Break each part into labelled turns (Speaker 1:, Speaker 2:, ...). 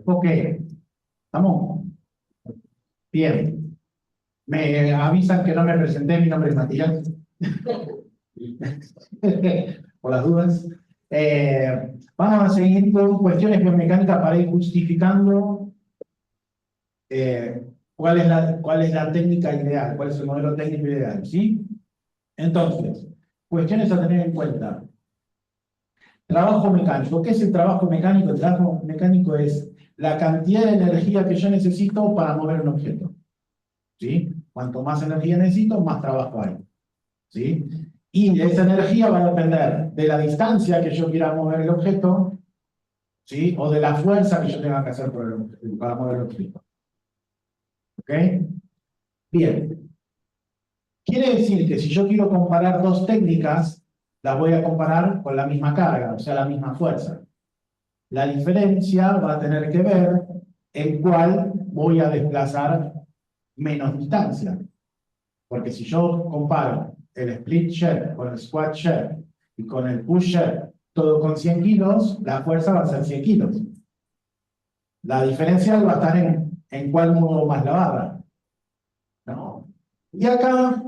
Speaker 1: Ok, ¿estamos? Bien. Me avisan que no me presenté, mi nombre es Matías. Por las dudas. Vamos a seguir con cuestiones biomecánicas para ir justificando cuál es la técnica ideal, cuál es el modelo técnico ideal, ¿sí? Entonces, cuestiones a tener en cuenta. Trabajo mecánico. ¿Qué es el trabajo mecánico? El trabajo mecánico es la cantidad de energía que yo necesito para mover un objeto, ¿sí? Cuanto más energía necesito, más trabajo hay, ¿sí? Y esa energía va a depender de la distancia que yo quiera mover el objeto, ¿sí? O de la fuerza que yo tenga que hacer para mover el objeto. ¿Ok? Bien. Quiere decir que si yo quiero comparar dos técnicas, las voy a comparar con la misma carga, o sea, la misma fuerza. La diferencia va a tener que ver en cuál voy a desplazar menos distancia. Porque si yo comparo el split share con el squat share y con el push share, todo con 100 kilos, la fuerza va a ser 100 kilos. La diferencia va a estar en cuál muevo más la barra, ¿no? Y acá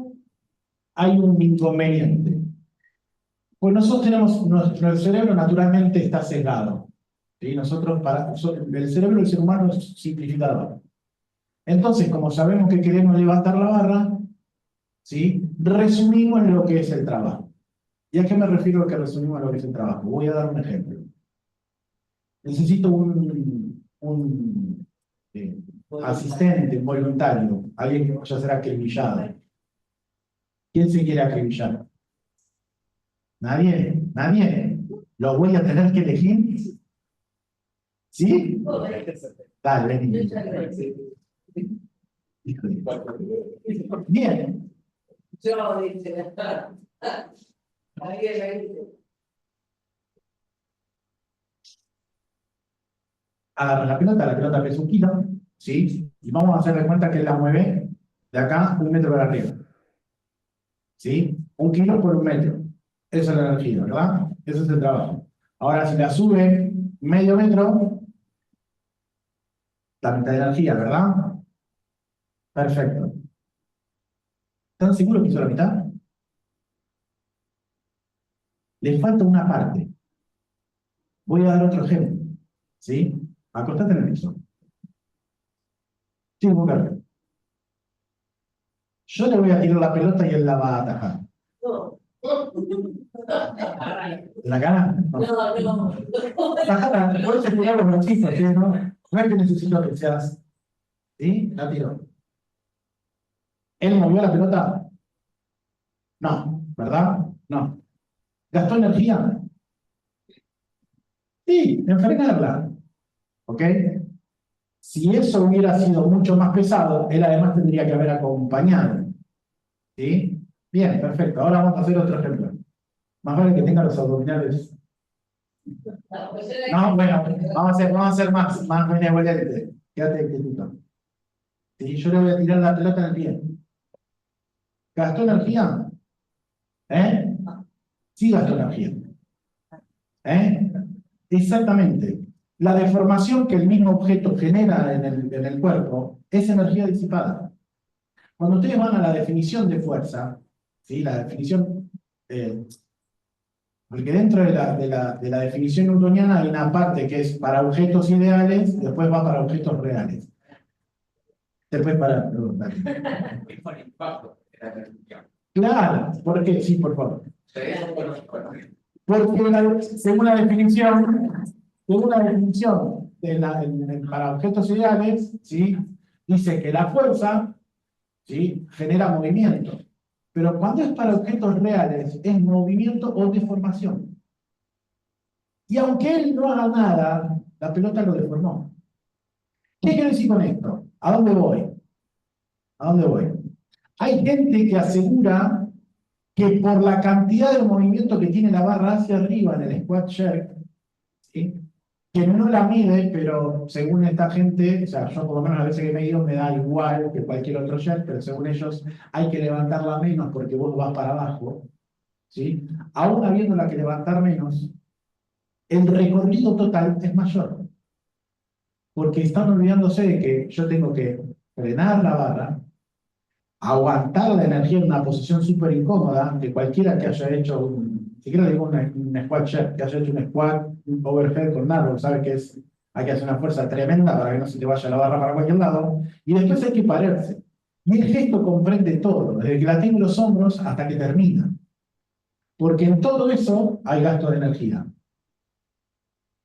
Speaker 1: hay un inconveniente. Pues nosotros tenemos, nuestro cerebro naturalmente está sesgado, ¿sí? El cerebro del ser humano es simplificador. Entonces, como sabemos que queremos levantar la barra, ¿sí? Resumimos lo que es el trabajo. ¿Y a qué me refiero a que resumimos lo que es el trabajo? Voy a dar un ejemplo. Necesito un asistente, un voluntario, alguien que vaya a ser acribillado. ¿Quién se quiere acribillar? ¿Nadie? ¿Nadie? ¿Lo voy a tener que elegir? ¿Sí? Dale, vení. Bien. Agarra la pelota pesa 1 kilo, ¿sí? Y vamos a hacer de cuenta que la mueve de acá 1 metro para arriba, ¿sí? 1 kilo por 1 metro. Esa es la energía, ¿verdad? Ese es el trabajo. Ahora, si la sube medio metro, la mitad de energía, ¿verdad? Perfecto. ¿Están seguros que hizo la mitad? Le falta una parte. Voy a dar otro ejemplo, ¿sí? Acostate en el piso. Sí, mujer. Yo le voy a tirar la pelota y él la va a atajar. ¿La cara? No. Tajada, puedes tirar los bracitos, ¿sí? ¿No? No es que necesito que seas. ¿Sí? La tiro. ¿Él movió la pelota? No, ¿verdad? No. ¿Gastó energía? Sí, en frenarla. ¿Ok? Si eso hubiera sido mucho más pesado, él además tendría que haber acompañado. ¿Sí? Bien, perfecto. Ahora vamos a hacer otro ejemplo. Más vale que tenga los abdominales. No, bueno, vamos a hacer más benevolente. Quédate quietito. ¿Sí? Yo le voy a tirar la pelota en el pie. ¿Gastó energía? ¿Eh? Sí gastó energía. ¿Eh? Exactamente. La deformación que el mismo objeto genera en el cuerpo es energía disipada. Cuando ustedes van a la definición de fuerza, ¿sí? La definición, porque dentro de la definición newtoniana hay una parte que es para objetos ideales, después va para objetos reales. Después para... Perdón, claro, porque sí, por favor. Porque según la definición para objetos ideales, ¿sí? Dice que la fuerza, ¿sí? Genera movimiento. Pero cuando es para objetos reales, es movimiento o deformación. Y aunque él no haga nada, la pelota lo deformó. ¿Qué quiero decir con esto? ¿A dónde voy? ¿A dónde voy? Hay gente que asegura que por la cantidad de movimiento que tiene la barra hacia arriba en el squat jerk, ¿sí? Que no la mide, pero según esta gente, o sea, yo por lo menos a veces que me digo me da igual que cualquier otro jerk, pero según ellos hay que levantarla menos porque vos vas para abajo, ¿sí? Aún habiéndola que levantar menos, el recorrido total es mayor. Porque están olvidándose de que yo tengo que frenar la barra, aguantar la energía en una posición súper incómoda, que cualquiera que haya hecho siquiera digo un squat chef, que haya hecho un squat, un overhead con árbol, sabe que hay que hacer una fuerza tremenda para que no se te vaya la barra para cualquier lado, y después hay que pararse. Y el gesto comprende todo, desde que la tengo en los hombros hasta que termina. Porque en todo eso hay gasto de energía.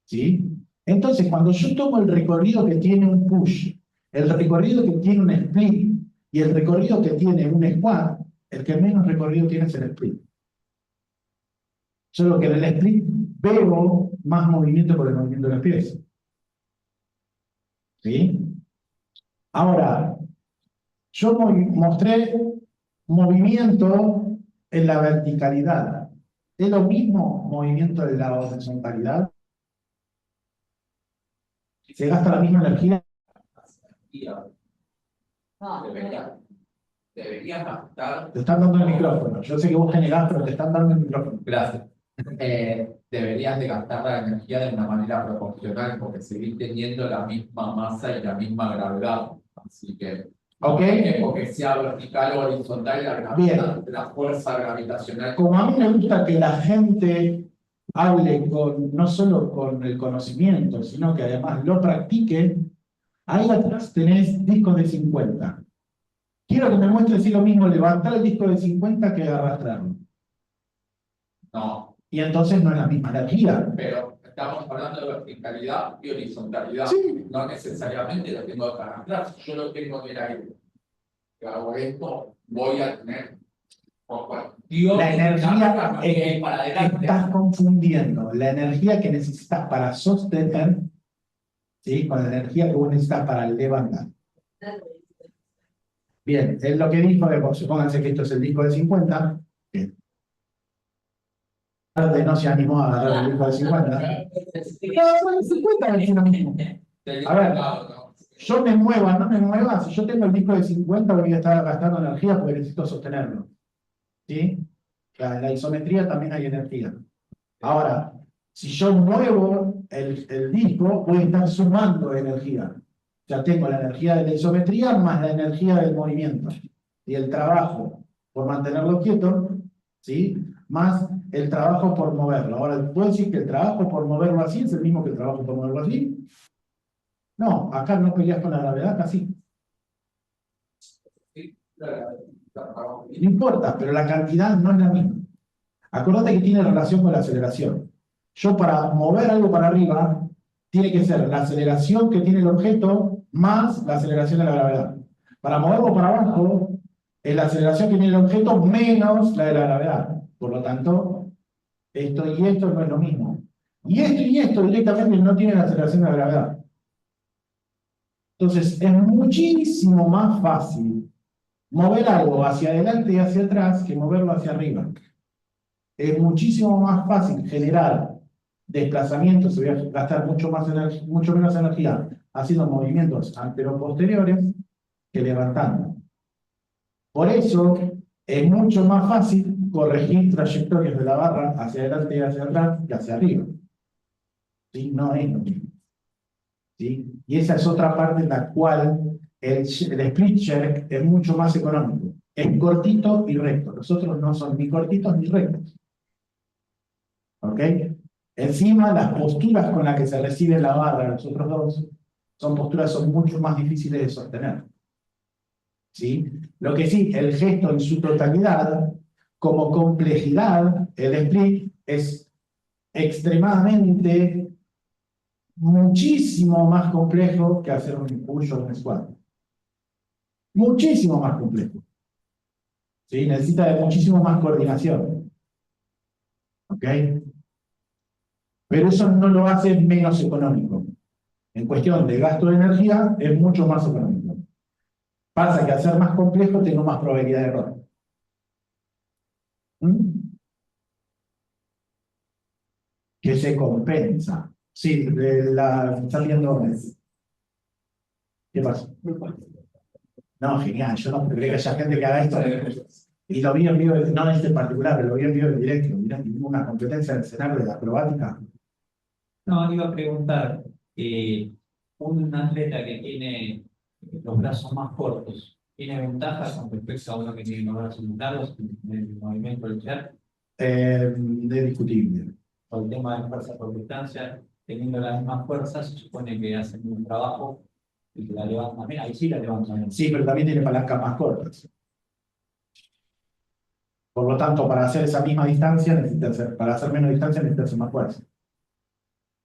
Speaker 1: ¿Sí? Entonces, cuando yo tomo el recorrido que tiene un push, el recorrido que tiene un split y el recorrido que tiene un squat, el que menos recorrido tiene es el split. Solo que en el split veo más movimiento por el movimiento de los pies. ¿Sí? Ahora, yo mostré movimiento en la verticalidad. ¿Es lo mismo movimiento de la horizontalidad? ¿Se gasta la misma energía?
Speaker 2: Deberías gastar.
Speaker 1: Te están dando el micrófono. Yo sé que vos generás, pero te están dando el micrófono.
Speaker 2: Gracias. Deberías de gastar la energía de una manera proporcional porque seguís teniendo la misma masa y la misma gravedad. Así que,
Speaker 1: ¿Ok?
Speaker 2: porque sea vertical o horizontal, la fuerza gravitacional.
Speaker 1: Como a mí me gusta que la gente hable no solo con el conocimiento, sino que además lo practique, ahí atrás tenés discos de 50. Quiero que me muestres si es lo mismo levantar el disco de 50 que arrastrarlo.
Speaker 2: No.
Speaker 1: Y entonces no es la misma energía.
Speaker 2: Pero estamos hablando de verticalidad y horizontalidad.
Speaker 1: Sí.
Speaker 2: No necesariamente lo tengo que arrastrar. Si yo lo tengo en el aire, que hago esto, voy a tener
Speaker 1: la energía
Speaker 2: para adelante.
Speaker 1: Estás confundiendo la energía que necesitas para sostener, ¿sí?, con la energía que vos necesitas para levantar. Bien, es lo que dijo, supónganse que esto es el disco de 50. Bien. No se animó a agarrar el disco de 50. No, el 50 es lo mismo. A ver, yo me mueva, no me mueva, si yo tengo el disco de 50 voy a estar gastando energía porque necesito sostenerlo. ¿Sí? En la isometría también hay energía. Ahora, si yo muevo el disco, voy a estar sumando energía. Ya tengo la energía de la isometría más la energía del movimiento. Y el trabajo por mantenerlo quieto, ¿sí?, más el trabajo por moverlo. Ahora, ¿puedo decir que el trabajo por moverlo así es el mismo que el trabajo por moverlo así? No, acá no peleas con la gravedad, casi. No importa, pero la cantidad no es la misma. Acordate que tiene relación con la aceleración. Yo para mover algo para arriba, tiene que ser la aceleración que tiene el objeto más la aceleración de la gravedad. Para moverlo para abajo, es la aceleración que tiene el objeto menos la de la gravedad. Por lo tanto, esto y esto no es lo mismo. Y esto directamente no tienen la aceleración de la gravedad. Entonces, es muchísimo más fácil mover algo hacia adelante y hacia atrás que moverlo hacia arriba. Es muchísimo más fácil generar desplazamientos, se voy a gastar mucho menos energía haciendo movimientos anteroposteriores que levantando. Por eso es mucho más fácil corregir trayectorias de la barra hacia adelante y hacia atrás que hacia arriba. ¿Sí? No es lo mismo. ¿Sí? Y esa es otra parte en la cual el split jerk es mucho más económico. Es cortito y recto. Los otros no son ni cortitos ni rectos. ¿Ok? Encima, las posturas con las que se recibe la barra de los otros dos son mucho más difíciles de sostener. ¿Sí? Lo que sí, el gesto en su totalidad, como complejidad, el split es extremadamente, muchísimo más complejo que hacer un push o un squat. Muchísimo más complejo. ¿Sí? Necesita de muchísimo más coordinación. ¿Ok? Pero eso no lo hace menos económico. En cuestión de gasto de energía, es mucho más económico. Pasa que al ser más complejo, tengo más probabilidad de error. Que se compensa. Sí, están viendo. ¿Qué pasa? No, genial. Yo no creo que haya gente que haga esto. Y lo vi en vivo, no este en particular, pero lo vi en vivo en directo. Mirá, una competencia de escenario de acrobática.
Speaker 3: No, iba a preguntar, un atleta que tiene los brazos más cortos, ¿tiene ventaja con respecto a uno que tiene los brazos más largos en el movimiento del chat?
Speaker 1: Es discutible.
Speaker 3: Por el tema de fuerza por distancia, teniendo las mismas fuerzas, se supone que hacen un trabajo y que la levantan bien. Ahí sí la levantan bien.
Speaker 1: Sí, pero también tiene palancas más cortas. Por lo tanto, para hacer esa misma distancia, para hacer menos distancia, necesitas más fuerza.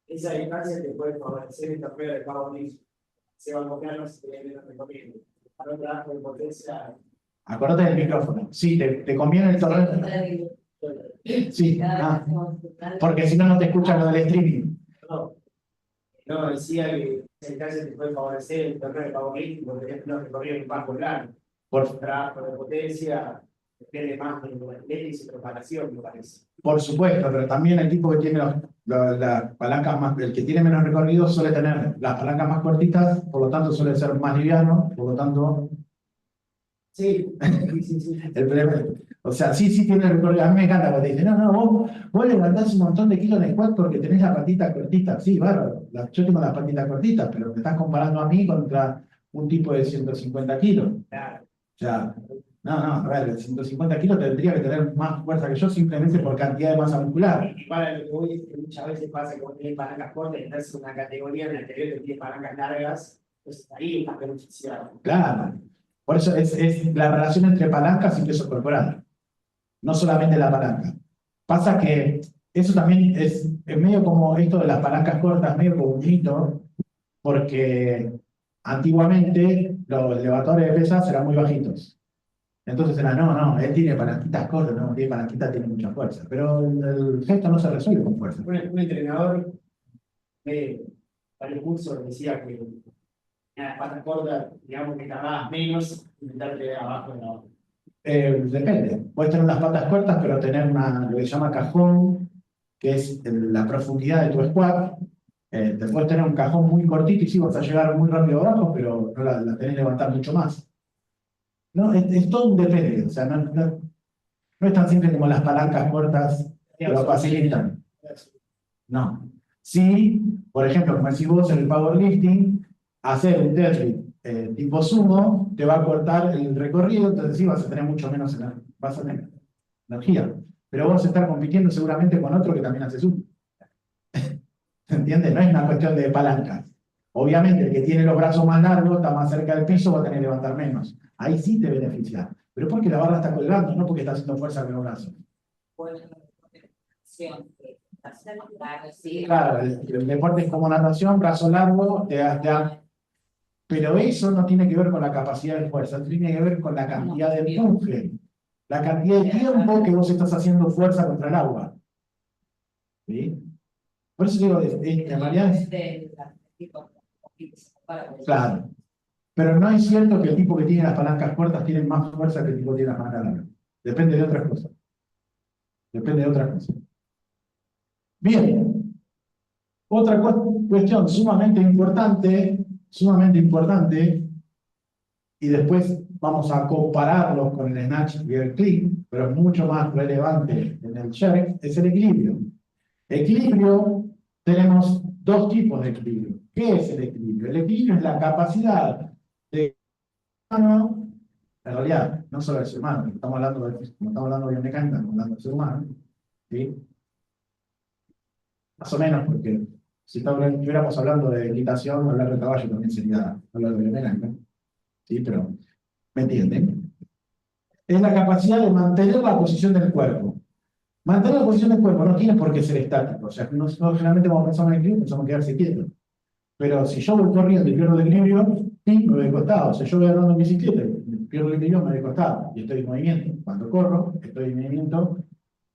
Speaker 4: Esa distancia te puede favorecer el torneo de powerlifting. Se va a copiar los que vienen recomiendo. Para un trabajo de potencia.
Speaker 1: Acordate del micrófono. Sí, te conviene el torneo. Sí, porque si no, no te escuchan lo del streaming.
Speaker 4: No, no, decía que esa distancia te puede favorecer el torneo de powerlifting porque es un recorrido un poco largo.
Speaker 1: Por,
Speaker 4: Trabajo de potencia depende más de la atleta y su preparación, me parece.
Speaker 1: por supuesto, pero también el tipo que tiene las palancas más, el que tiene menos recorrido suele tener las palancas más cortitas, por lo tanto suele ser más liviano, por lo tanto,
Speaker 4: Sí, sí.
Speaker 1: el problema, o sea, sí tiene recorrido. A mí me encanta cuando te dicen, no, vos levantás un montón de kilos en squat porque tenés la patita cortita. Sí, bárbaro, yo tengo las patitas cortitas, pero me estás comparando a mí contra un tipo de 150 kilos.
Speaker 4: Claro.
Speaker 1: O sea, no, a ver, el 150 kilos tendría que tener más fuerza que yo simplemente por cantidad de masa muscular.
Speaker 4: Y para lo que voy es que muchas veces pasa que vos tenés palancas cortas y estás en una categoría en la que que tiene palancas largas, pues ahí estás beneficiado.
Speaker 1: Claro. Por eso es la relación entre palancas y peso corporal. No solamente la palanca. Pasa que eso también es medio como esto de las palancas cortas, medio como un mito, porque antiguamente los levantadores de pesas eran muy bajitos. Entonces era, no, él tiene palanquitas cortas, no, tiene palanquitas, tiene mucha fuerza. Pero el gesto no se resuelve con fuerza.
Speaker 4: Un entrenador de varios cursos decía que en las patas cortas, digamos que tardabas menos en meterte abajo de la otra.
Speaker 1: Depende. Puedes tener unas patas cortas, pero tener lo que se llama cajón, que es la profundidad de tu squat. Te puedes tener un cajón muy cortito y sí vas a llegar muy rápido abajo, pero no la tenés que levantar mucho más. No, es todo un depende. O sea, no es tan simple como las palancas cortas lo facilitan. No. Sí, por ejemplo, como decís vos en el powerlifting, hacer un deadlift tipo sumo te va a cortar el recorrido, entonces sí vas a tener mucho menos vas a tener energía. Pero vos estás compitiendo seguramente con otro que también hace sumo. ¿Se entiende? No es una cuestión de palancas. Obviamente el que tiene los brazos más largos, está más cerca del piso, va a tener que levantar menos. Ahí sí te beneficia. Pero porque la barra está colgando, no porque está haciendo fuerza con los brazos. Claro, el deporte es como natación, brazo largo, pero eso no tiene que ver con la capacidad de fuerza, tiene que ver con la cantidad de empuje, la cantidad de tiempo que vos estás haciendo fuerza contra el agua. ¿Sí? Por eso digo, en realidad claro. Pero no es cierto que el tipo que tiene las palancas cortas tiene más fuerza que el tipo que tiene las palancas largas. Depende de otras cosas. Depende de otras cosas. Bien. Otra cuestión sumamente importante, y después vamos a compararlos con el snatch y el clean, pero es mucho más relevante en el jerk, es el equilibrio. Equilibrio, tenemos dos tipos de equilibrio. ¿Qué es el equilibrio? El equilibrio es la capacidad de humano, en realidad, no solo del ser humano, estamos hablando de biomecánica, estamos hablando del ser humano, ¿sí? Más o menos, porque si estuviéramos hablando de equitación, hablar de caballo también sería hablar de biomecánica, ¿sí? Pero, ¿me entienden? Es la capacidad de mantener la posición del cuerpo. Mantener la posición del cuerpo no tiene por qué ser estático, o sea, no generalmente cuando pensamos en equilibrio pensamos en quedarse quieto. Pero si yo voy corriendo y pierdo el equilibrio, sí, me voy de costado. Si yo voy andando en bicicleta y pierdo el equilibrio, me voy de costado. Y estoy en movimiento. Cuando corro, estoy en movimiento.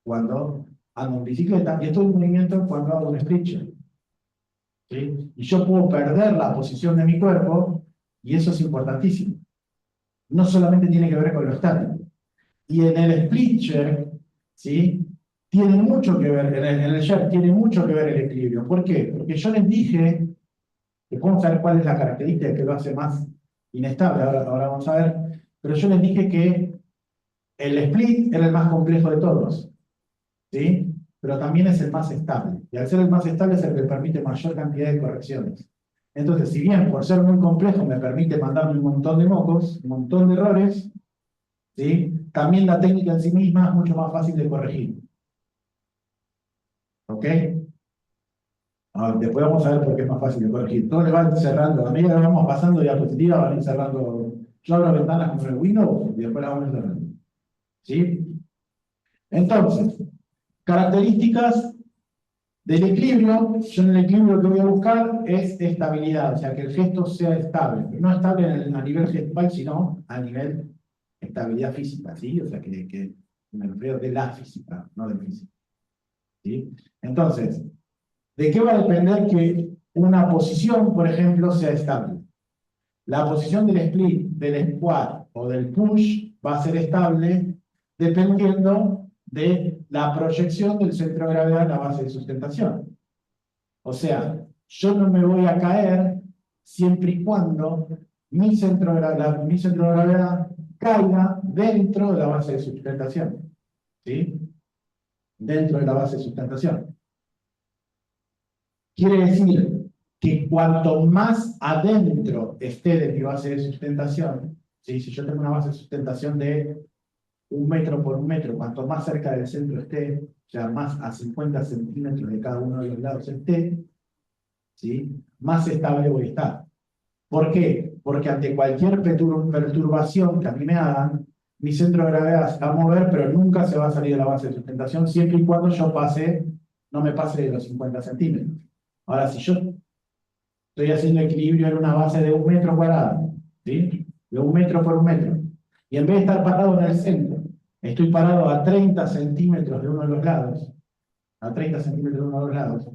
Speaker 1: Cuando ando en bicicleta, y estoy en movimiento cuando hago un stretcher. ¿Sí? Y yo puedo perder la posición de mi cuerpo, y eso es importantísimo. No solamente tiene que ver con lo estático. Y en el stretcher, ¿sí? Tiene mucho que ver, en el jerk tiene mucho que ver el equilibrio. ¿Por qué? Porque yo les dije, que podemos saber cuál es la característica que lo hace más inestable, ahora vamos a ver, pero yo les dije que el split era el más complejo de todos, ¿sí? pero también es el más estable. Y al ser el más estable es el que permite mayor cantidad de correcciones. Entonces, si bien por ser muy complejo me permite mandarme un montón de mocos, un montón de errores, ¿sí? También la técnica en sí misma es mucho más fácil de corregir. ¿Ok? Después vamos a ver por qué es más fácil de corregir. Todos le van cerrando, a medida que vamos pasando diapositivas, van a ir cerrando. Yo abro ventanas como el Windows y después las vamos a ir cerrando. ¿Sí? Entonces, características del equilibrio. Yo en el equilibrio que voy a buscar es estabilidad, o sea, que el gesto sea estable. Pero no estable a nivel gestual, sino a nivel estabilidad física, ¿sí? O sea, que me refiero de la física, no del físico. ¿Sí? Entonces, ¿de qué va a depender que una posición, por ejemplo, sea estable? La posición del split, del squat o del push va a ser estable dependiendo de la proyección del centro de gravedad en la base de sustentación. O sea, yo no me voy a caer siempre y cuando mi centro de gravedad caiga dentro de la base de sustentación. ¿Sí? Dentro de la base de sustentación. Quiere decir que cuanto más adentro esté de mi base de sustentación, ¿sí? Si yo tengo una base de sustentación de 1 metro por 1 metro, cuanto más cerca del centro esté, o sea, más a 50 centímetros de cada uno de los lados esté, ¿sí? Más estable voy a estar. ¿Por qué? Porque ante cualquier perturbación que a mí me hagan, mi centro de gravedad se va a mover, pero nunca se va a salir de la base de sustentación, siempre y cuando yo no me pase de los 50 centímetros. Ahora, si yo estoy haciendo equilibrio en una base de 1 metro cuadrado, ¿sí? De 1 metro por 1 metro, y en vez de estar parado en el centro, estoy parado a 30 centímetros de uno de los lados, a 30 centímetros de uno de los lados,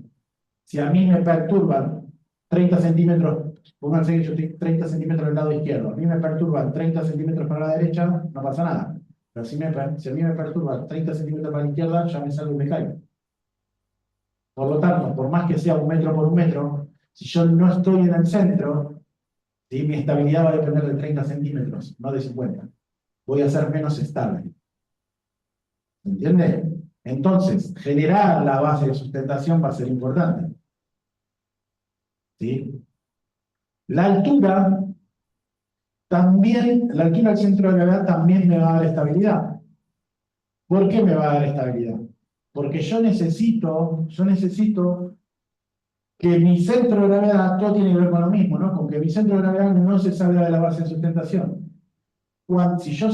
Speaker 1: si a mí me perturban 30 centímetros, pónganse que yo estoy 30 centímetros del lado izquierdo, a mí me perturban 30 centímetros para la derecha, no pasa nada. Pero si a mí me perturban 30 centímetros para la izquierda, ya me salgo y me caigo. Por lo tanto, por más que sea 1 metro por 1 metro, si yo no estoy en el centro, ¿sí? Mi estabilidad va a depender de 30 centímetros, no de 50. Voy a ser menos estable. ¿Se entiende? Entonces, generar la base de sustentación va a ser importante. ¿Sí? La altura del centro de gravedad también me va a dar estabilidad. ¿Por qué me va a dar estabilidad? Porque yo necesito que mi centro de gravedad, todo tiene que ver con lo mismo, ¿no? Con que mi centro de gravedad no se salga de la base de sustentación. Si yo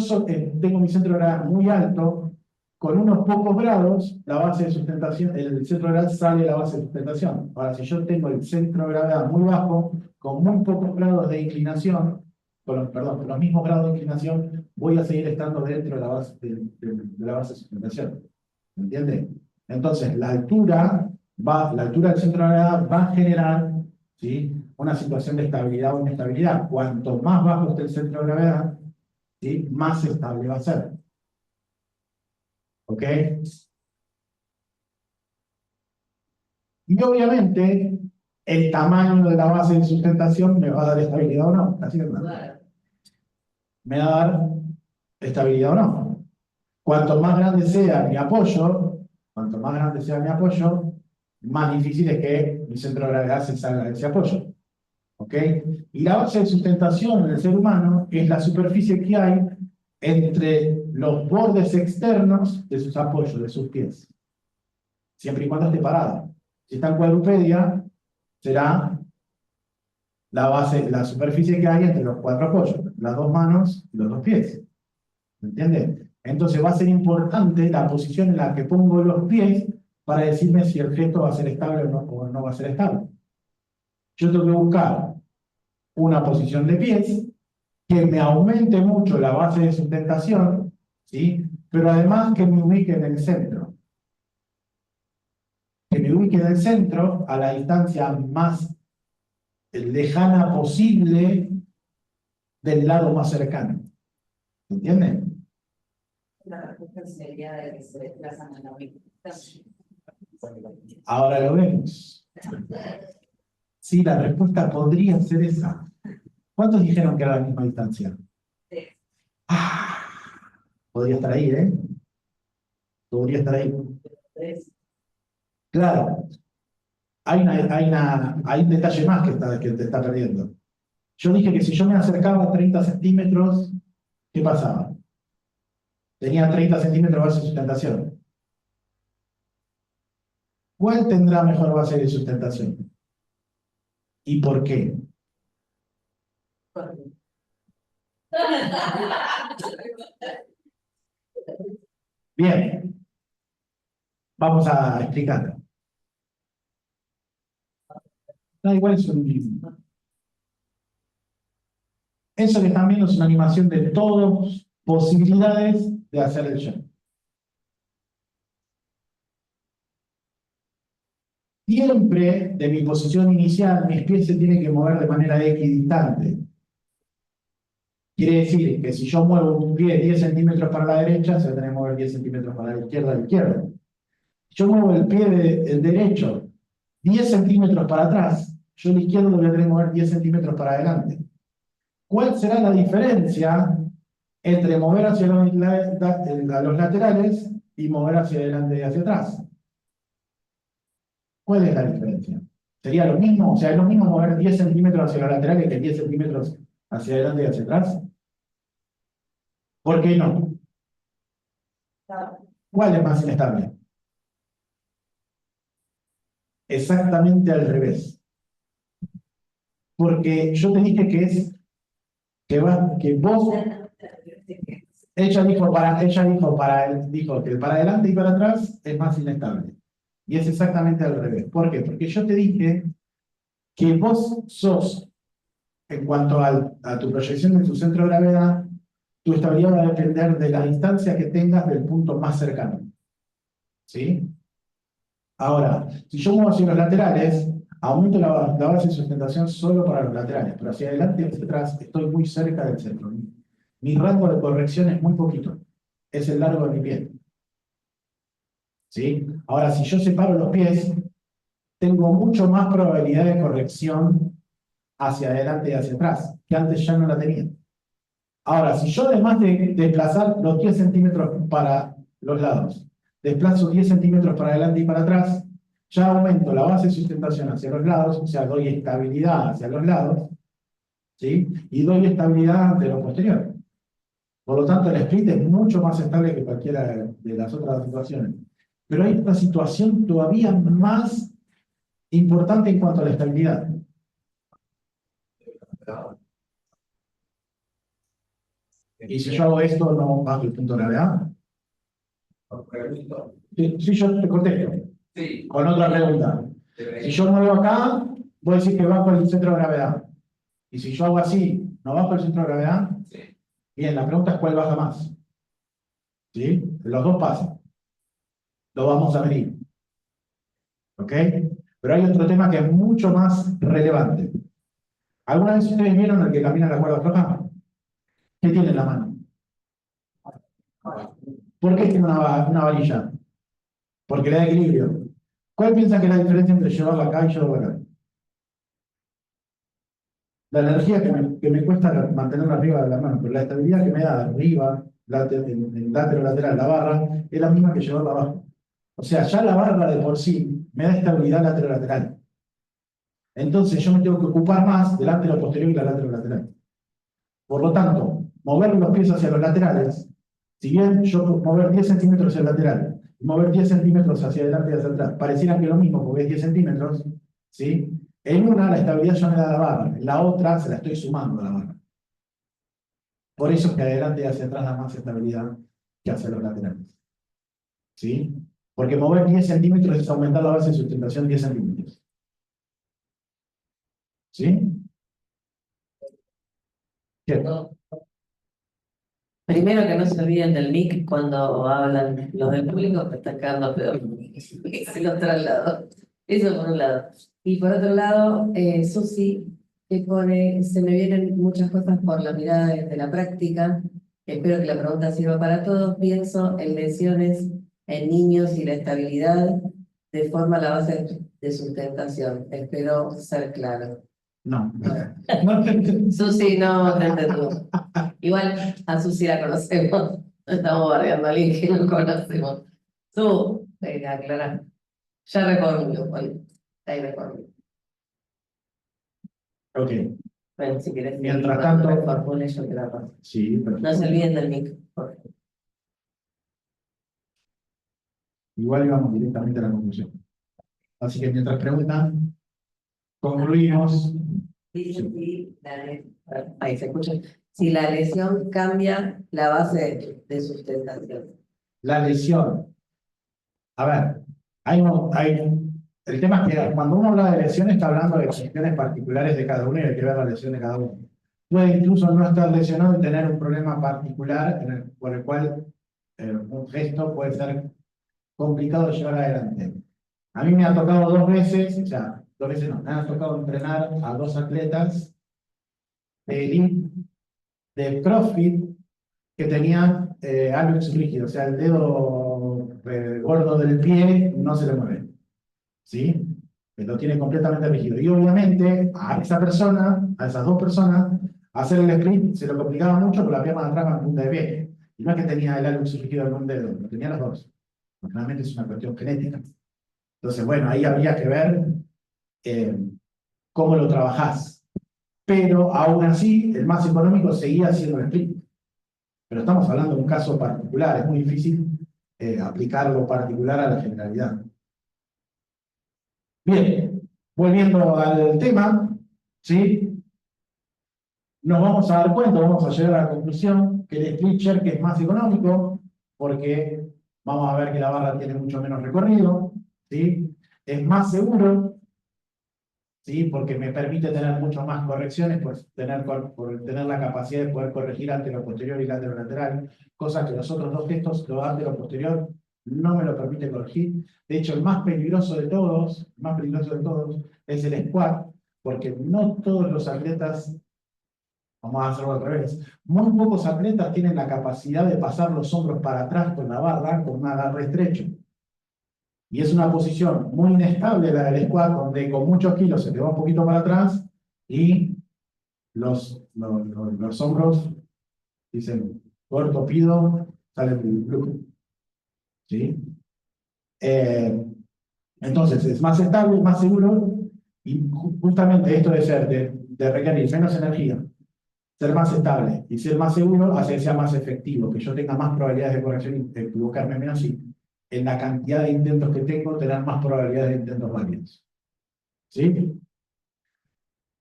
Speaker 1: tengo mi centro de gravedad muy alto, con unos pocos grados, la base de sustentación, el centro de gravedad sale de la base de sustentación. Ahora, si yo tengo el centro de gravedad muy bajo, con muy pocos grados de inclinación, con los mismos grados de inclinación, voy a seguir estando dentro de la base de la base de sustentación. ¿Me entiende? Entonces, la altura del centro de gravedad va a generar, ¿sí? Una situación de estabilidad o inestabilidad. Cuanto más bajo esté el centro de gravedad, ¿sí? Más estable va a ser. ¿Ok? Y obviamente, el tamaño de la base de sustentación me va a dar estabilidad o no. Así de claro. Me va a dar estabilidad o no. Cuanto más grande sea mi apoyo, más difícil es que mi centro de gravedad se salga de ese apoyo. ¿Ok? Y la base de sustentación en el ser humano es la superficie que hay entre los bordes externos de sus apoyos, de sus pies. Siempre y cuando esté parado. Si está en cuadrupedia, será la superficie que hay entre los 4 apoyos, las 2 manos y los 2 pies. ¿Me entiende? Entonces va a ser importante la posición en la que pongo los pies para decirme si el gesto va a ser estable o no va a ser estable. Yo tengo que buscar una posición de pies que me aumente mucho la base de sustentación, ¿sí? Pero además que me ubique en el centro. Que me ubique en el centro a la distancia más lejana posible del lado más cercano. ¿Entienden?
Speaker 5: La respuesta sería de que se desplazan en la misma.
Speaker 1: Ahora lo vemos. Sí, la respuesta podría ser esa. ¿Cuántos dijeron que era la misma distancia?
Speaker 5: Sí.
Speaker 1: Podría estar ahí, ¿eh? Podría estar ahí.
Speaker 5: 3.
Speaker 1: Claro, hay un detalle más que te está perdiendo. Yo dije que si yo me acercaba a 30 centímetros, ¿qué pasaba? Tenía 30 centímetros de base de sustentación. ¿Cuál tendrá mejor base de sustentación? ¿Y por qué? Bien, vamos a explicarlo. Da igual, eso que están viendo es una animación de todas posibilidades de hacer el show. Siempre, de mi posición inicial, mis pies se tienen que mover de manera equidistante. Quiere decir que si yo muevo un pie 10 centímetros para la derecha, se va a tener que mover 10 centímetros para la izquierda. Si yo muevo el pie el derecho 10 centímetros para atrás, yo el izquierdo lo voy a tener que mover 10 centímetros para adelante. ¿Cuál será la diferencia entre mover hacia los laterales y mover hacia adelante y hacia atrás? ¿Cuál es la diferencia? ¿Sería lo mismo? O sea, ¿es lo mismo mover 10 centímetros hacia los laterales que 10 centímetros hacia adelante y hacia atrás? ¿Por qué no? ¿Cuál es más inestable? Exactamente al revés. Porque yo te dije que vos, ella dijo que para adelante y para atrás es más inestable. Y es exactamente al revés. ¿Por qué? Porque yo te dije que vos sos, en cuanto a tu proyección de tu centro de gravedad, tu estabilidad va a depender de la distancia que tengas del punto más cercano. ¿Sí? Ahora, si yo muevo hacia los laterales, aumento la base de sustentación solo para los laterales, pero hacia adelante y hacia atrás estoy muy cerca del centro. Mi rango de corrección es muy poquito, es el largo de mi pie. ¿Sí? Ahora, si yo separo los pies, tengo mucho más probabilidad de corrección hacia adelante y hacia atrás, que antes ya no la tenía. Ahora, si yo además de desplazar los 10 centímetros para los lados, desplazo 10 centímetros para adelante y para atrás, ya aumento la base de sustentación hacia los lados, o sea, doy estabilidad hacia los lados, ¿sí? Y doy estabilidad ante lo posterior. Por lo tanto, el split es mucho más estable que cualquiera de las otras situaciones. Pero hay una situación todavía más importante en cuanto a la estabilidad. Y si yo hago esto, no bajo el punto de gravedad. Sí, yo te contesto.
Speaker 2: Sí.
Speaker 1: Con otra pregunta. Si yo muevo acá, voy a decir que bajo el centro de gravedad. Y si yo hago así, ¿no bajo el centro de gravedad?
Speaker 2: Sí.
Speaker 1: Bien, la pregunta es cuál baja más. ¿Sí? Los dos pasan. Lo vamos a medir. ¿Ok? Pero hay otro tema que es mucho más relevante. ¿Alguna vez ustedes vieron el que camina la cuerda floja? ¿Qué tiene en la mano? ¿Por qué tiene una varilla? Porque le da equilibrio. ¿Cuál piensa que es la diferencia entre llevarlo acá y llevarlo acá? La energía que me cuesta mantenerlo arriba de la mano, pero la estabilidad que me da arriba, en lateral, la barra, es la misma que llevarla abajo. O sea, ya la barra de por sí me da estabilidad lateral. Entonces yo me tengo que ocupar más del antero posterior y la lateral. Por lo tanto, mover los pies hacia los laterales, si bien yo puedo mover 10 centímetros hacia el lateral, y mover 10 centímetros hacia adelante y hacia atrás, pareciera que es lo mismo porque es 10 centímetros, ¿sí? En una la estabilidad ya me da la barra, en la otra se la estoy sumando a la barra. Por eso es que adelante y hacia atrás da más estabilidad que hacia los laterales. ¿Sí? Porque mover 10 centímetros es aumentar la base de sustentación 10 centímetros. ¿Sí? ¿Qué?
Speaker 6: Primero que no se olviden del mic cuando hablan los del público que están quedando peor. Se los traslado. Eso por un lado. Y por otro lado, Susi, que pone, se me vienen muchas cosas por la mirada desde la práctica. Espero que la pregunta sirva para todos. Pienso en lesiones en niños y la estabilidad deforma la base de sustentación. Espero ser claro.
Speaker 1: No.
Speaker 6: Susi, no te entendí. Igual a Susi la conocemos. No estamos bardeando a alguien que no conocemos. Su, venga, aclarar. Ya reformulo, bueno, ahí reformulo.
Speaker 1: Ok,
Speaker 6: Bueno, si querés,
Speaker 1: Mientras
Speaker 6: cuando
Speaker 1: tanto-
Speaker 6: reformule, yo te la paso.
Speaker 1: sí,
Speaker 6: No
Speaker 1: perfecto.
Speaker 6: se olviden del mic, por favor.
Speaker 1: Igual íbamos directamente a la conclusión. Así que mientras preguntan, concluimos.
Speaker 6: Dice si ahí se escucha. Si la lesión cambia la base de sustentación.
Speaker 1: La lesión. A ver, el tema es que cuando uno habla de lesiones está hablando de cuestiones particulares de cada uno y hay que ver la lesión de cada uno. Puede incluso no estar lesionado y tener un problema particular por el cual un gesto puede ser complicado de llevar adelante. A mí me ha tocado 2 veces, o sea, 2 veces no, me ha tocado entrenar a 2 atletas de elite, de CrossFit, que tenían hallux rígido, o sea, el dedo gordo del pie no se le mueve, ¿sí? Lo tiene completamente rígido. Y obviamente a esa persona, a esas 2 personas, hacer el sprint se lo complicaba mucho con la pierna de atrás con la punta de pie. Y no es que tenía el hallux rígido en un dedo, lo tenía los dos. Realmente es una cuestión genética. Entonces, bueno, ahí habría que ver cómo lo trabajás. Pero aún así, el más económico seguía siendo el sprint. Pero estamos hablando de un caso particular, es muy difícil aplicar lo particular a la generalidad. Bien, volviendo al tema, ¿sí? Nos vamos a dar cuenta, vamos a llegar a la conclusión que el split jerk es más económico, porque vamos a ver que la barra tiene mucho menos recorrido, ¿sí? Es más seguro, ¿sí? Porque me permite tener muchas más correcciones, pues por tener la capacidad de poder corregir antero posterior y lateral lateral, cosa que los otros 2 gestos, lo antero posterior, no me lo permite corregir. De hecho, el más peligroso de todos, es el squat, porque no todos los atletas, vamos a hacerlo al revés, muy pocos atletas tienen la capacidad de pasar los hombros para atrás con la barra, con un agarre estrecho. Y es una posición muy inestable la del squat, donde con muchos kilos se te va un poquito para atrás y los hombros dicen corto, pido, sale el glúteo. ¿Sí? Entonces es más estable, más seguro y justamente esto de requerir menos energía, ser más estable y ser más seguro hace que sea más efectivo, que yo tenga más probabilidades de corrección y de equivocarme menos y en la cantidad de intentos que tengo, tener más probabilidades de intentos válidos. ¿Sí?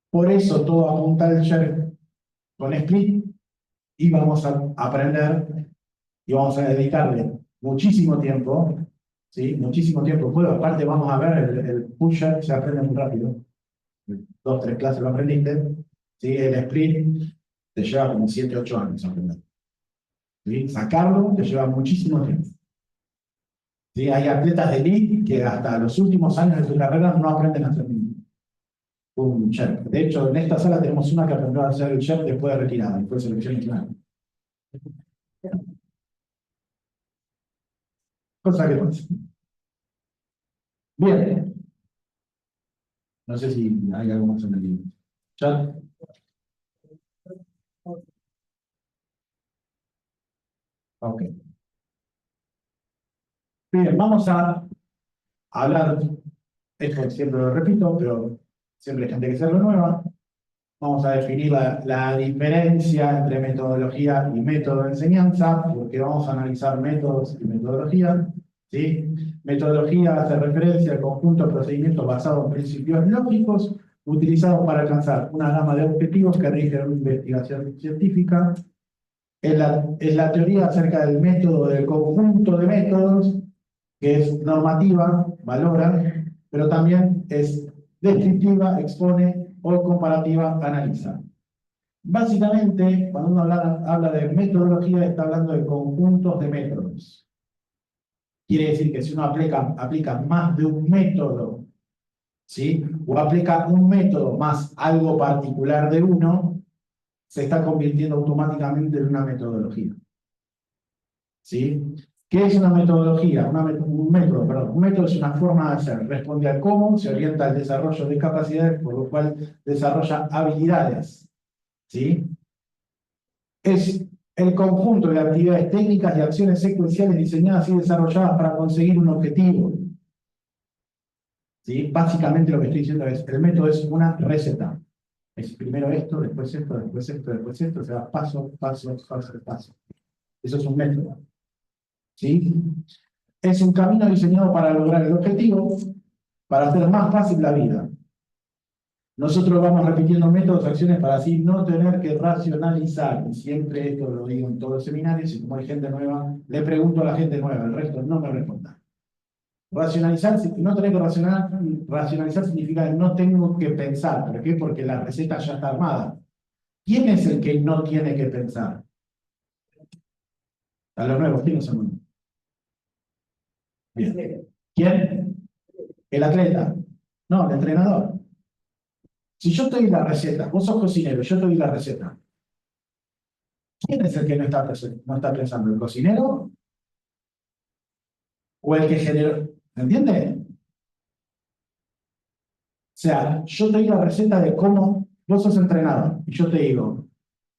Speaker 1: Por eso todo apunta al jerk con split y vamos a aprender y vamos a dedicarle muchísimo tiempo, ¿sí? Muchísimo tiempo. Bueno, aparte vamos a ver, el push-up se aprende muy rápido. 2, 3 clases lo aprendiste. ¿Sí? El split te lleva como 7, 8 años aprender. ¿Sí? Sacarlo te lleva muchísimo tiempo. ¿Sí? Hay atletas de elite que hasta los últimos años de su carrera no aprenden a hacer un jerk. De hecho, en esta sala tenemos una que aprendió a hacer el jerk después de retirada, y fue selección nacional. Cosa que pasa. Bien. No sé si hay algo más en el chat. Ok. Bien, vamos a hablar, esto siempre lo repito, pero siempre hay gente que hacerlo nueva. Vamos a definir la diferencia entre metodología y método de enseñanza, porque vamos a analizar métodos y metodología. ¿Sí? Metodología hace referencia al conjunto de procedimientos basados en principios lógicos utilizados para alcanzar una gama de objetivos que rigen una investigación científica. Es la teoría acerca del método, del conjunto de métodos, que es normativa, valora, pero también es descriptiva, expone o comparativa, analiza. Básicamente, cuando uno habla de metodología, está hablando de conjuntos de métodos. Quiere decir que si uno aplica más de un método, ¿sí? O aplica un método más algo particular de uno, se está convirtiendo automáticamente en una metodología. ¿Sí? ¿Qué es una metodología? Un método es una forma de hacer, responde al cómo, se orienta al desarrollo de capacidades, por lo cual desarrolla habilidades. ¿Sí? Es el conjunto de actividades técnicas y acciones secuenciales diseñadas y desarrolladas para conseguir un objetivo. ¿Sí? Básicamente lo que estoy diciendo es, el método es una receta. Es primero esto, después esto, después esto, después esto, o sea, paso, paso, paso, paso. Eso es un método. ¿Sí? Es un camino diseñado para lograr el objetivo, para hacer más fácil la vida. Nosotros vamos repitiendo métodos, acciones para así no tener que racionalizar. Y siempre esto lo digo en todos los seminarios, y como hay gente nueva, le pregunto a la gente nueva, el resto no me responda. Racionalizar, no tener que racionalizar significa que no tengo que pensar. ¿Por qué? Porque la receta ya está armada. ¿Quién es el que no tiene que pensar? A los nuevos, ¿quién es el nuevo? Bien. ¿Quién? El atleta. No, el entrenador. Si yo te doy la receta, vos sos cocinero, yo te doy la receta. ¿Quién es el que no está pensando? ¿El cocinero? ¿O el que generó? ¿Entiendes? O sea, yo te doy la receta de cómo vos sos entrenador. Y yo te digo,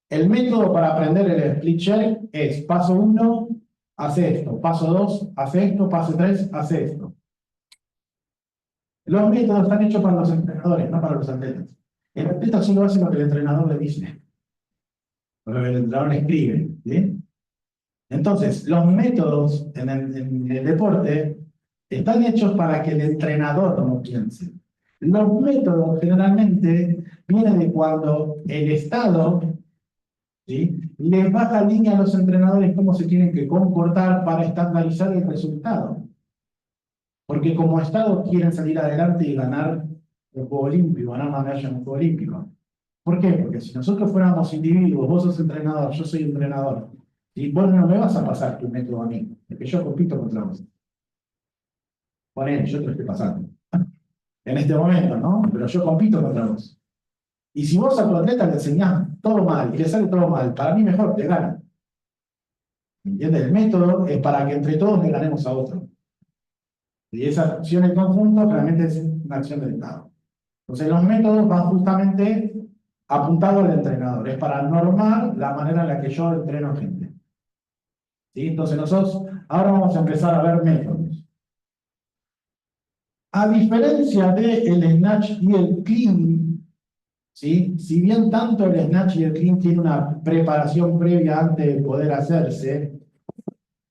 Speaker 1: el método para aprender el split share es paso 1, hace esto. Paso 2, hace esto. Paso 3, hace esto. Los métodos están hechos para los entrenadores, no para los atletas. El atleta solo hace lo que el entrenador le dice. Lo que el entrenador le escribe. ¿Sí? Entonces, los métodos en el deporte están hechos para que el entrenador no piense. Los métodos generalmente vienen de cuando el Estado, ¿sí?, les baja línea a los entrenadores cómo se tienen que comportar para estandarizar el resultado. Porque como Estado quieren salir adelante y ganar el Juego Olímpico, ganar una medalla en el Juego Olímpico. ¿Por qué? Porque si nosotros fuéramos individuos, vos sos entrenador, yo soy entrenador, y vos no me vas a pasar tu método a mí, porque yo compito contra vos. Ponele, yo te lo estoy pasando. En este momento, ¿no? Pero yo compito contra vos. Y si vos a tu atleta le enseñás todo mal y le sale todo mal, para mí mejor, te gana. ¿Entiendes? El método es para que entre todos le ganemos a otro. Y esa acción en conjunto realmente es una acción del Estado. Entonces los métodos van justamente apuntados al entrenador. Es para normar la manera en la que yo entreno gente. ¿Sí? Entonces nosotros ahora vamos a empezar a ver métodos. A diferencia del snatch y el clean, ¿sí?, si bien tanto el snatch y el clean tienen una preparación previa antes de poder hacerse,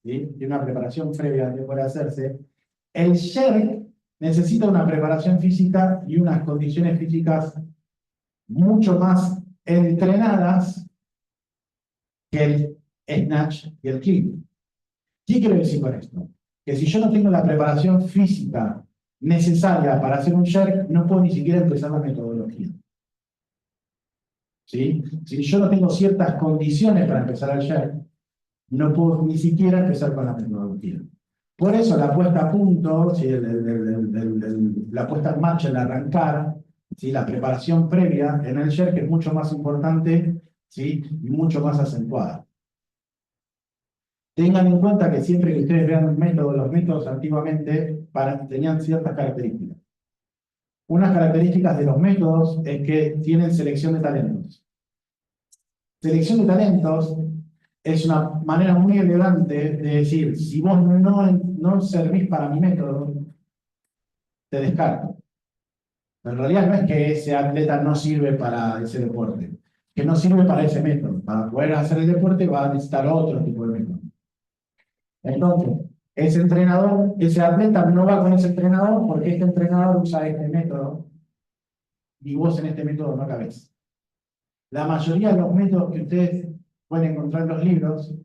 Speaker 1: ¿sí?, tiene una preparación previa antes de poder hacerse, el jerk necesita una preparación física y unas condiciones físicas mucho más entrenadas que el snatch y el clean. ¿Qué quiero decir con esto? Que si yo no tengo la preparación física necesaria para hacer un jerk, no puedo ni siquiera empezar la metodología. ¿Sí? Si yo no tengo ciertas condiciones para empezar el jerk, no puedo ni siquiera empezar con la metodología. Por eso la puesta a punto, ¿sí?, la puesta en marcha, el arrancar, ¿sí?, la preparación previa en el jerk es mucho más importante, ¿sí?, y mucho más acentuada. Tengan en cuenta que siempre que ustedes vean los métodos antiguamente tenían ciertas características. Unas características de los métodos es que tienen selección de talentos. Selección de talentos es una manera muy elegante de decir, si vos no servís para mi método, te descarto. En realidad no es que ese atleta no sirve para ese deporte, que no sirve para ese método. Para poder hacer el deporte va a necesitar otro tipo de método. Entonces, ese entrenador, ese atleta no va con ese entrenador porque este entrenador usa este método y vos en este método no cabés. La mayoría de los métodos que ustedes pueden encontrar en los libros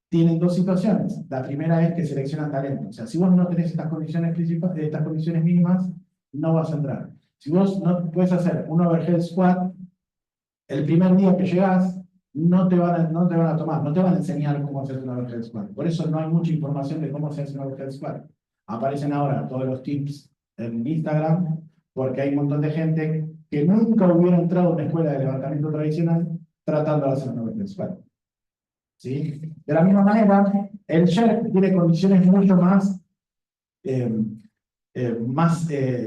Speaker 1: tienen dos situaciones. La primera es que seleccionan talento. O sea, si vos no tenés estas condiciones principales, estas condiciones mínimas, no vas a entrar. Si vos no puedes hacer un overhead squat, el primer día que llegás, no te van a tomar, no te van a enseñar cómo hacer un overhead squat. Por eso no hay mucha información de cómo se hace un overhead squat. Aparecen ahora todos los tips en Instagram, porque hay un montón de gente que nunca hubiera entrado a una escuela de levantamiento tradicional tratando de hacer un overhead squat. ¿Sí? De la misma manera, el jerk tiene condiciones mucho más,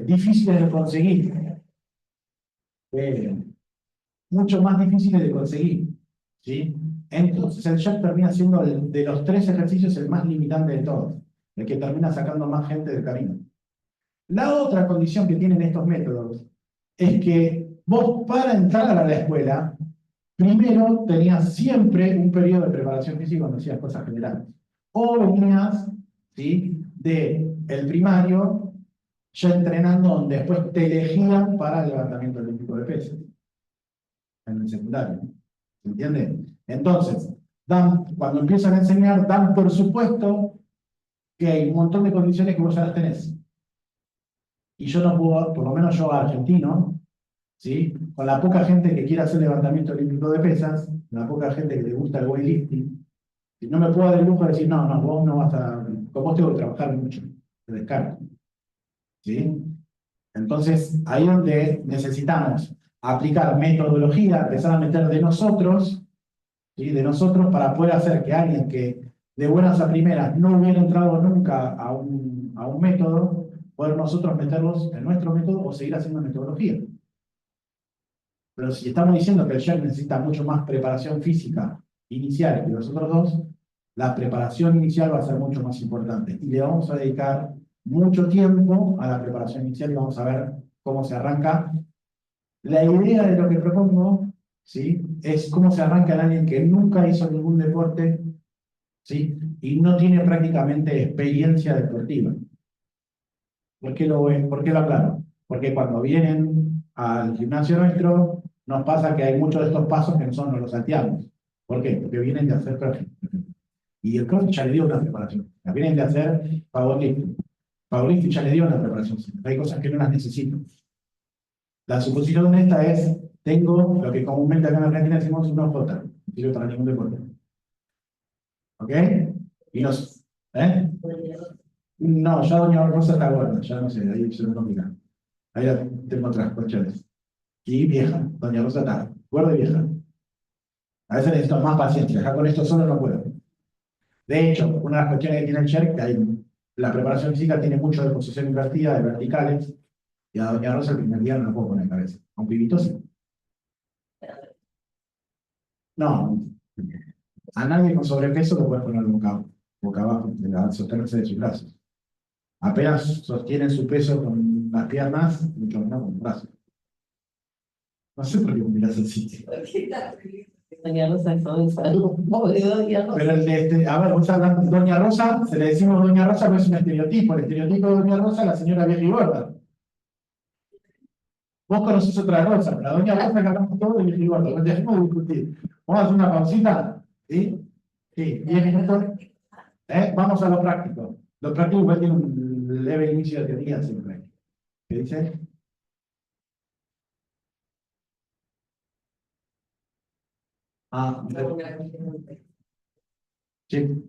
Speaker 1: difíciles de conseguir. Mucho más difíciles de conseguir. ¿Sí? Entonces el jerk termina siendo de los tres ejercicios el más limitante de todos, el que termina sacando más gente del camino. La otra condición que tienen estos métodos es que vos para entrar a la escuela, primero tenías siempre un periodo de preparación física cuando hacías cosas generales. O venías, ¿sí?, del primario, ya entrenando, donde después te elegían para el levantamiento olímpico de pesas, en el secundario. ¿Se entiende? Entonces, cuando empiezan a enseñar, dan por supuesto que hay un montón de condiciones que vos ya las tenés. Y yo no puedo, por lo menos yo argentino, ¿sí?, con la poca gente que quiere hacer levantamiento olímpico de pesas, la poca gente que le gusta el weightlifting, y no me puedo dar el lujo de decir, no, no, vos no vas a, con vos tengo que trabajar mucho, te descarto. ¿Sí? Entonces, ahí es donde necesitamos aplicar metodología, empezar a meter de nosotros, ¿sí?, de nosotros, para poder hacer que alguien que de buenas a primeras no hubiera entrado nunca a un método, poder nosotros meterlos en nuestro método o seguir haciendo metodología. Pero si estamos diciendo que el SHER necesita mucho más preparación física inicial que los otros dos, la preparación inicial va a ser mucho más importante. Y le vamos a dedicar mucho tiempo a la preparación inicial y vamos a ver cómo se arranca. La idea de lo que propongo, ¿sí?, es cómo se arranca en alguien que nunca hizo ningún deporte, ¿sí?, y no tiene prácticamente experiencia deportiva. ¿Por qué lo aclaro? Porque cuando vienen al gimnasio nuestro, nos pasa que hay muchos de estos pasos que nosotros no los salteamos. ¿Por qué? Porque vienen de hacer CrossFit. Y el CrossFit ya le dio una preparación. La vienen de hacer powerlifting. Powerlifting ya le dio una preparación. Hay cosas que no las necesito. La suposición de esta es, tengo lo que comúnmente acá en Argentina decimos una OJ. No sirve para ningún deporte. ¿Ok? Y nos... ¿Eh? No, ya Doña Rosa está gorda, ya no sé, ahí se me complica. Ahí ya tengo otras cuestiones. Y vieja, Doña Rosa está gorda y vieja. A veces necesito más paciencia, ya con esto solo no puedo. De hecho, una de las cuestiones que tiene el SHER, que la preparación física tiene mucho de posición invertida, de verticales, y a Doña Rosa el primer día no lo puedo poner en cabeza. A un pibito sí. No, a nadie con sobrepeso lo puedes poner boca abajo, de sostenerse de sus brazos. Apenas sostienen su peso con las piernas, mucho menos con los brazos. No sé por qué me miras así.
Speaker 6: Doña Rosa es pobre Doña Rosa.
Speaker 1: Pero a ver, vos hablando de Doña Rosa, se le decimos Doña Rosa, pero es un estereotipo. El estereotipo de Doña Rosa es la señora vieja y gorda. Vos conocés otra Rosa, la Doña Rosa que hablamos todo de vieja y gorda. No dejemos de discutir. Vamos a hacer una pausita. ¿Sí? Sí, 10 minutos. Vamos a lo práctico. Lo práctico igual tiene un leve inicio de teoría siempre. ¿Qué dice? Ah, sí.